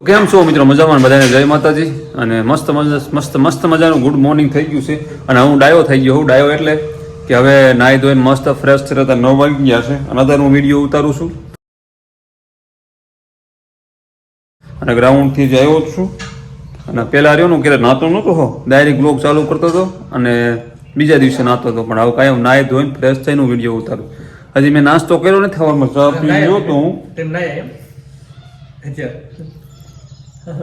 કેમ છો મિત્રો? મજામાં? બધાને જય માતાજી. અને મસ્ત મજાનું ગુડ મોર્નિંગ થઈ ગયું છે. અને હું ડાયો થઈ ગયો. હું ડાયો એટલે કે હવે નાહી ધોઈને મસ્ત ફ્રેશ છે. 9 વાગી ગયા છે અને અત્યારે હું વિડીયો ઉતારું છું અને ગ્રાઉન્ડથી જ આવ્યો છું. અને પહેલાં રહ્યો ને ક્યારે નાતો નહોતો હો, ડાયરેક્ટ બ્લોગ ચાલુ કરતો હતો અને બીજા દિવસે નાતો હતો. પણ હવે કાંઈ નાહી ધોઈને ફ્રેશ થઈને હું વિડીયો ઉતારું. હજી મેં નાસ્તો કર્યો નથી, સવારમાં ચા પી ગયો તો હું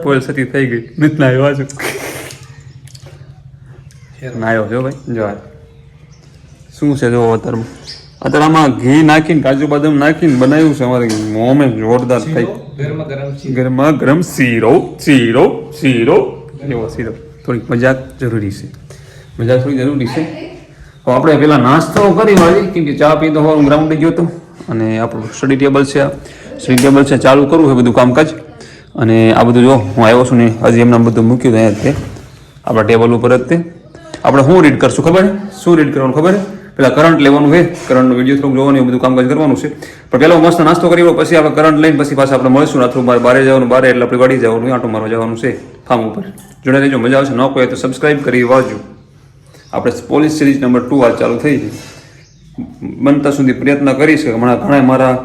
પોલ સતી થઈ ગઈ. નથી નાયો આજુ નાયો જો ભાઈ. જો શું છે જો અત્યારે આમાં ઘી નાખીને કાજુ બદામ નાખીને બનાવ્યું છે અમારે મોમે જોરદાર થઈ. ગરમા ગરમ શીરો એવો શીરો. થોડીક મજાક જરૂરી છે. તો આપણે પેલા નાસ્તો કરી વાળી, કેમ કે ચા પીતો હું ગ્રાઉન્ડે ગયો હતો અને આપણું સ્ટડી ટેબલ છે ચાલુ કરવું છે બધું કામકાજ. અને આ બધું જો હું આવ્યો છું ને હજી એમને બધું મૂક્યું અહીંયા તે આપણા ટેબલ ઉપર જ તે આપણે શું રીડ કરશું ખબર? શું રીડ કરવાનું ખબર? પેલા કરંટ લેવાનું છે, કરંટનો વિડીયો થોડુંક જોવાનું, એ બધું કામકાજ કરવાનું છે. પણ પહેલાં મસ્ત નાસ્તો કરી પછી આપણે કરંટ લઈને પછી પાછા આપણે મળીશું. ના થોડું બહાર જવાનું, બહાર એટલે આપણે ગાડી જવાનું, આંટો મારવા જવાનું છે ફાર્મ ઉપર. જોડે રહેજો, મજા આવશે. ન કોઈ તો સબસ્ક્રાઈબ કરી વાંચજો. આપણે પોલીસ સિરીઝ નંબર 2 આ ચાલુ થઈ છે. બનતા સુધી પ્રયત્ન કરીશ. હમણાં ઘણા મારા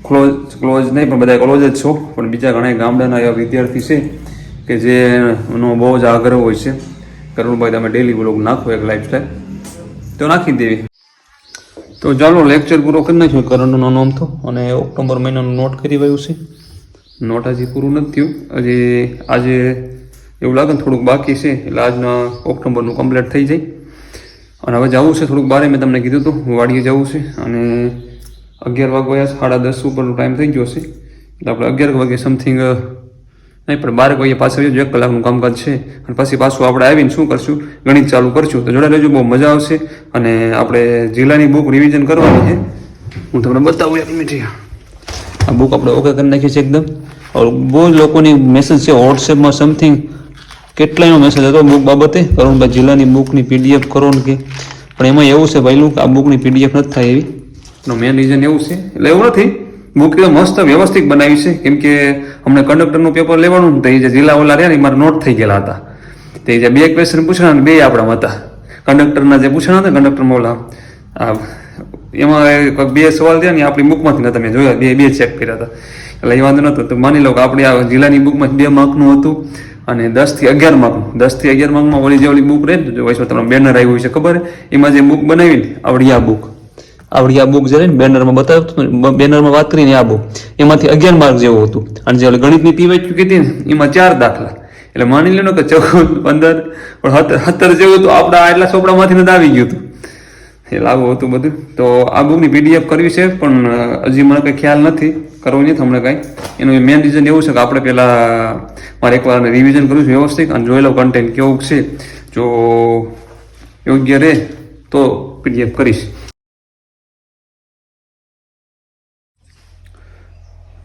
ક્લોઝ નહીં પણ બધા ક્લોઝ જ છો, પણ બીજા ઘણા ગામડાના એવા વિદ્યાર્થી છે કે જેનો બહુ જ આગ્રહ હોય છે કરુણભાઈ તમે ડેલી બ્લોગ નાખો એક લાઈફસ્ટાઈલ, તો નાખી દેવી. તો ચાલો લેક્ચર પૂરો કરી નાખ્યો કરંટનો નામ તો. અને ઓક્ટોબર મહિનાનું નોટ કરી રહ્યું છે. નોટ હજી પૂરું નથી થયું. હજી આજે એવું લાગે ને થોડુંક બાકી છે, એટલે આજના ઓક્ટોબરનું કમ્પ્લીટ થઈ જાય. અને હવે જવું છે થોડુંક બારે, મેં તમને કીધું હતું વાડીએ જવું છે. અને 11 વાગ્યા 10:30 ઉપરનો ટાઈમ થઈ ગયો છે. એટલે આપણે 11 વાગે સમથિંગ નહીં પણ 12 વાગે પાછા 1 કલાકનું કામકાજ છે. અને પછી પાછું આપણે આવીને શું કરશું? ગણિત ચાલુ કરશું. તો જોડે રહેજો, બહુ મજા આવશે. અને આપણે જિલ્લાની બુક રિવિઝન કરવાની છે. હું તમને બતાવું એક મિનિટ. આ બુક આપણે ઓકે કરી નાખી છે એકદમ. બહુ જ લોકોની મેસેજ છે વોટ્સએપમાં, સમથિંગ કેટલાયનો મેસેજ હતો બુક બાબતે. કરુણભાઈ જિલ્લાની બુકની PDF કરો ને કે, પણ એમાં એવું છે ભાઈલું કે આ બુકની PDF નથી થાય એવી. એનો મેન રીઝન એવું છે. એટલે એવું નથી, બુક તો મસ્ત વ્યવસ્થિત બનાવી છે. કેમ કે અમને કંડક્ટરનું પેપર લેવાનું તો એ જે જિલ્લા ઓલા રહ્યા ને મારા નોટ થઈ ગયેલા હતા. તે જે 2 ક્વેશ્ચન પૂછાણા ને 2 આપણા હતા. કંડક્ટરના જે પૂછાણા હતા કંડક્ટરમાં ઓલા એમાં 2 સવાલ થયા ને આપણી બુકમાંથી નહોતા, મેં જોયા 2 ચેક કર્યા હતા. એટલે એ વાંધો નહોતો. તો માની લો કે આપણી આ જિલ્લાની બુકમાં 2 માર્કનું હતું અને 10 થી 11 માર્કનું. 10 થી 11 માર્કમાં ઓલી જે ઓલી બુક રહે ને વૈશ્વ તમને બેનર આવ્યું છે ખબર? એમાં જે બુક બનાવીને આવડી આ બુક જે ને બેનરમાં બતાવતું, બેનરમાં વાત કરીને આ બુક એમાંથી 11 માર્ક જેવું હતું. અને જે ઓલી ગણિતની PYQ કીધી ને એમાં 4 દાખલા. એટલે માની લો કે 14, 15, 17 જેવું તો આપણા એટલા ચોપડામાંથી નથી આવી ગયું હતું. એટલે આવું હતું બધું. તો આ બુકની PDF કરવી છે, પણ હજી મને કંઈ ખ્યાલ નથી, કરવું નથી હમણાં કાંઈ. એનું મેઇન રીઝન એવું છે કે આપણે પહેલાં મારે એકવાર રિવિઝન કરવું છે વ્યવસ્થિત અને જોયેલો કન્ટેન્ટ કેવું છે. જો યોગ્ય રહે તો PDF કરીશ.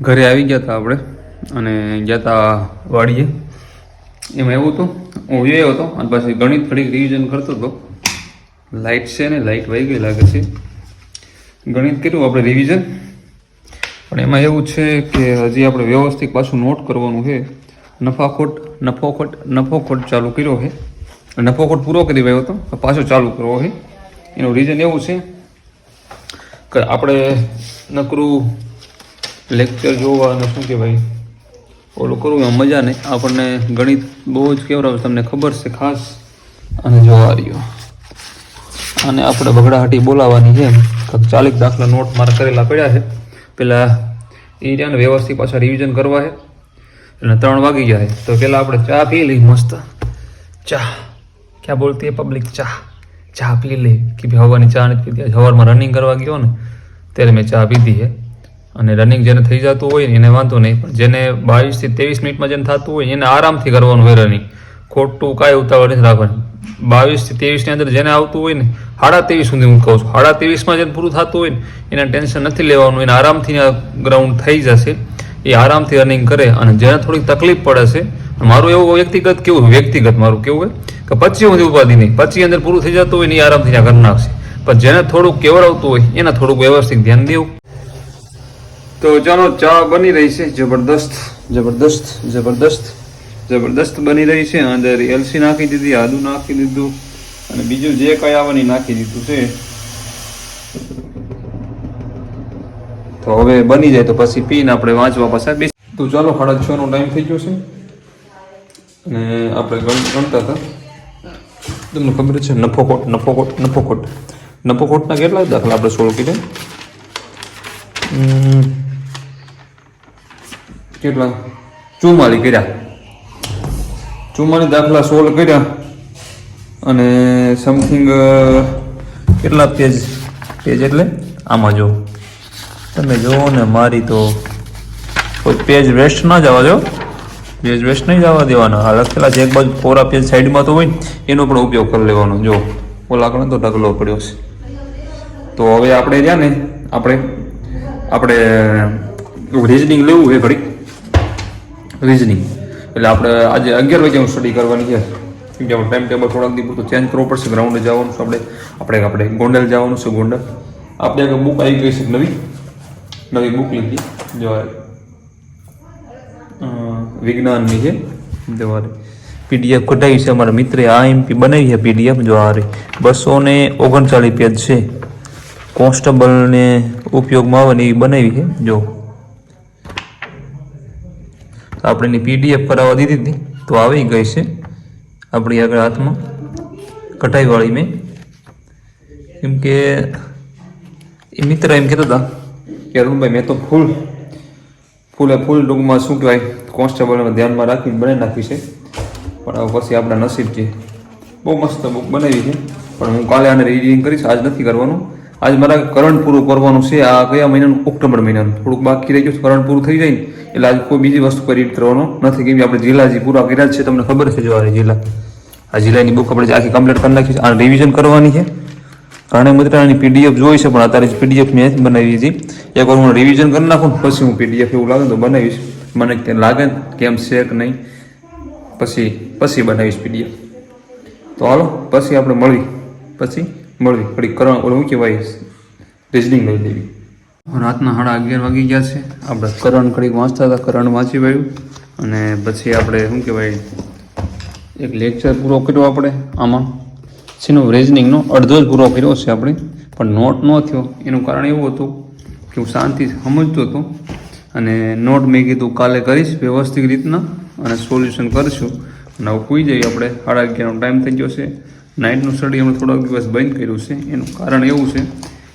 ઘરે આવી ગયા હતા આપણે અને ગયા હતા વાડીએ. એમાં એવું હતું, હું જોયો હતો અને પછી ગણિત થોડીક રિવિઝન કરતો હતો. લાઇટ છે ને, લાઇટ વહી ગઈ લાગે છે. ગણિત કર્યું આપણે રિવિઝન, પણ એમાં એવું છે કે હજી આપણે વ્યવસ્થિત પાછું નોટ કરવાનું છે. નફોખોટ ચાલુ કર્યો છે. નફોખોટ પૂરો કરી રહ્યો હતો, પાછો ચાલુ કરવો છે. એનું રીઝન એવું છે કે આપણે નકરું લેક્ચર જોવા અને શું કહેવાય ઓલું કરવું એમાં મજા નહીં. આપણને ગણિત બહુ જ કેવડાવે, તમને ખબર છે ખાસ. અને જોવા રહ્યો અને આપણે બગડાહાટી બોલાવવાની છે. 40 દાખલા નોટ મારા કરેલા પડ્યા છે. પહેલાં એ રહ્યા ને વ્યવસ્થિત પાછા રિવિઝન કરવા છે. અને 3 વાગી ગયા છે. તો પહેલાં આપણે ચા પી લઈ મસ્ત. ચા ક્યાં બોલતી હે પબ્લિક? ચા પી લે કે ભાઈ હવાની ચા નથી પીધી. સવારમાં રનિંગ કરવા ગયો ને ત્યારે મેં ચા પીધી છે. અને રનિંગ જેને થઈ જતું હોય ને એને વાંધો નહીં, પણ જેને 22 થી 23 મિનિટમાં જેને થતું હોય એને આરામથી કરવાનું હોય રનિંગ. ખોટું કાંઈ ઉતાવળ નથી રાખવાનું. 22 થી 23 ની અંદર જેને આવતું હોય ને 23.5 સુધી હું કહું છું, 23.5માં જેને પૂરું થતું હોય ને એને ટેન્શન નથી લેવાનું. એને આરામથી ગ્રાઉન્ડ થઈ જશે. એ આરામથી રનિંગ કરે. અને જેને થોડીક તકલીફ પડે છે, મારું એવું વ્યક્તિગત મારું કેવું હોય કે 25 સુધી ઉપાધિ નહીં, 25 અંદર પૂરું થઈ જતું હોય ને એ આરામથી કરી નાખશે. પણ જેને થોડુંક કેવડાવતું હોય એને થોડુંક વ્યવસ્થિત ધ્યાન દેવું. તો ચાલો ચા બની રહી છે જબરદસ્ત બની રહી છે. અંદર એલસી નાખી દીધી, આદુ નાખી દીધું અને બીજું જે કઈ આવવાની નાખી દીધું છે. તો હવે બની જાય તો પછી પીને આપણે વાંચવા પાછા બેસી. તો ચાલો 6:30 નો ટાઈમ થઈ ગયો છે અને આપણે ગણતા હતા. તમને ખબર છે નફોકોટના કેટલા દાખલા આપણે 16 કીધે કેટલા 44 કર્યા. 44 દાખલા 16 કર્યા અને સમથિંગ કેટલા પેજ એટલે આમાં જો તમે જોવો ને, મારી તો કોઈ પેજ વેસ્ટ ના જવા દો, પેજ વેસ્ટ નહીં જવા દેવાના. આ લખેલા છે એક બાજુ કોરા પેજ સાઈડમાં તો હોય ને એનો પણ ઉપયોગ કરી લેવાનો. જો ઓલા કણે તો ઢગલો પડ્યો છે. તો હવે આપણે રહ્યા ને આપણે રિઝનિંગ લેવું છે ઘડી રિઝનિંગ. એટલે આપણે આજે 11 વાગ્યા સ્ટડી કરવાની છે. કેમ કે ટાઈમ ટેબલ થોડાક દિવસ તો ચેન્જ કરવો પડશે. ગ્રાઉન્ડે જવાનું છે આપણે ગોંડલ જવાનું છે. ગોંડલ આપણે એક બુક આવી ગઈ છે, નવી બુક લીધી જો વિજ્ઞાનની છે. જોવારે પીડીએફ કઢાવી છે અમારા મિત્રે. આ એમપી બનાવી છે પીડીએફ. જો આ 239 પેજ છે. કોન્સ્ટેબલને ઉપયોગમાં આવે ને એ બનાવી છે. જો આપણે એની પીડીએફ કરાવવા દીધી હતી તો આવી ગઈ છે આપણી આગળ હાથમાં કઢાઈવાળી મેં. કેમ કે એ મિત્ર એમ કહેતા હતા કે અરુણભાઈ મેં તો ફૂલ ટૂંકમાં શું કહેવાય કોન્સ્ટેબલને ધ્યાનમાં રાખીને બનાવી નાખી છે, પણ હવે પછી આપણા નસીબ છે. બહુ મસ્ત બુક બનાવી છે, પણ હું કાલે આને રીડિંગ કરીશ. આજ નથી કરવાનું. આજ મારા કરંટ પૂરું કરવાનું છે. આ કયા મહિનાનું? ઓક્ટોબર મહિનાનું. થોડુંક બાકી રહી ગયું, કરંટ પૂરું થઈ જાય ને એટલે આજ કોઈ બીજી વસ્તુ પર રીડ કરવાનો નથી. કેમ કે આપણે જિલ્લા જે પૂરા કર્યા છે તમને ખબર છે. જો આ જિલ્લાની બુક આપણે આખી કમ્પ્લીટ કરી નાખી છે. આ રિવિઝન કરવાની છે. ઘણા મિત્રોની પીડીએફ જોઈ છે, પણ અત્યારે પીડીએફ મેં બનાવી હતી. એકવાર હું રિવિઝન કરી નાખું પછી હું પીડીએફ એવું લાગે તો બનાવીશ. મને લાગે કેમ છે કે નહીં પછી બનાવીશ પીડીએફ. તો હાલો પછી આપણે મળવી ઘડીક કરણ ઓલું શું કહેવાય રિઝનિંગ લઈ લેવી. રાતના 11:30 વાગી ગયા છે. આપણે કરણ ઘડીક વાંચતા હતા. કરણ વાંચી વાળ્યું અને પછી આપણે શું કહેવાય એક લેક્ચર પૂરો કર્યો આપણે આમાં શેનો રિઝનિંગનો અડધો જ પૂરો કર્યો છે આપણે, પણ નોટ ન થયો. એનું કારણ એવું હતું કે હું શાંતિ સમજતો હતો અને નોટ મેં કીધું કાલે કરીશ વ્યવસ્થિત રીતના અને સોલ્યુશન કરીશું. અને હવે પૂઈ જઈએ આપણે. 11:30નો ટાઈમ થઈ ગયો છે. નાઇટનું સ્ટડી અમે થોડાક દિવસ બંધ કર્યું છે. એનું કારણ એવું છે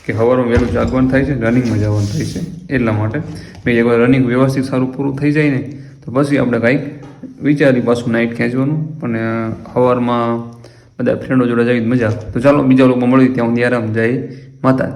કે સવારમાં વહેલું જાગવાનું થાય છે, રનિંગમાં જવાનું થાય છે. એટલા માટે મેં એકવાર રનિંગ વ્યવસ્થિત સારું પૂરું થઈ જાય ને તો પછી આપણે કાંઈક વિચારી પાછું નાઇટ ખેંચવાનું. પણ સવારમાં બધા ફ્રેન્ડો જોડે જવી મજા. તો ચાલો બીજા લોકોમાં મળી ત્યાં સુધી આરામ. જય માતા.